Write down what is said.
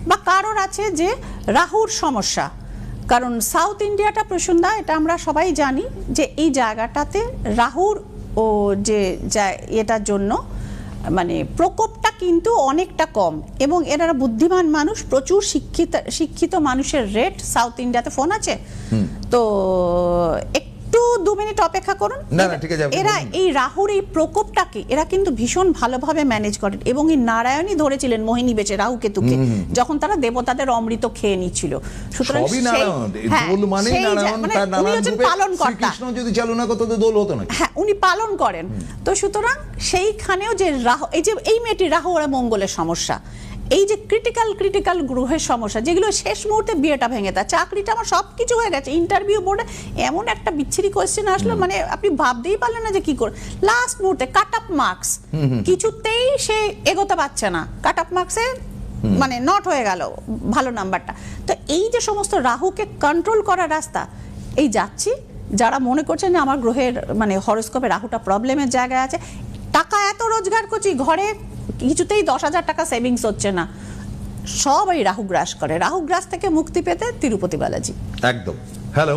বা কারোর আছে যে রাহুর সমস্যা, কারণ সাউথ ইন্ডিয়াটা প্রসন্দা, এটা আমরা সবাই জানি যে এই জায়গাটাতে রাহুর ও যে এটার জন্য মানে প্রকোপটা কিন্তু অনেকটা কম, এবং এরা বুদ্ধিমান মানুষ, প্রচুর শিক্ষিত মানুষের রেট সাউথ ইন্ডিয়াতে। ফোন আছে তো একটু 2 মিনিট অপেক্ষা করুন। এরা এই রাহুর এই প্রকোপটাকে এরা কিন্তু ভীষণ ভালোভাবে ম্যানেজ করেন, এবং এই নারায়ণই ধরেছিলেন মোহিনী বেচে রাহু কেতুকে যখন তারা দেবতাদের অমৃত খেয়ে নিচ্ছিল। সুতরাং উনি পালন করেন। তো সুতরাং সেইখানেও যে রাহু, এই যে এই মেয়েটি রাহু আর মঙ্গলের সমস্যা, এই যে ক্রিটিক্যাল গ্রহের সমস্যা, যেগুলো শেষ মুহূর্তে বিয়েটা ভেঙে দেয়, চাকরিটা আমার সবকিছু হয়ে গেছে, ইন্টারভিউ বোর্ডে এমন একটা বিচ্ছিরি কোয়েশ্চেন আসলো, মানে আপনি ভাবতেই পারলেন না যে কি করে, লাস্ট মুহূর্তে কাট আপ মার্কস, কিছুতেই সে এগোতে পারছে না, কাট আপ মার্কসে মানে নট হয়ে গেল ভালো নাম্বারটা। তো এই যে সমস্ত রাহুকে কন্ট্রোল করার রাস্তা, এই যাচ্ছি যারা মনে করছেন যে আমার গ্রহের মানে হরোস্কোপে রাহুটা প্রবলেমের জায়গায় আছে, টাকা এত রোজগার করছি, ঘরে কিছুতেই 10,000 টাকা সেভিংস হচ্ছে না, সব এই রাহু গ্রাস করে। রাহু গ্রাস থেকে মুক্তি পেতে তিরুপতি বালাজি। একদম। হ্যালো।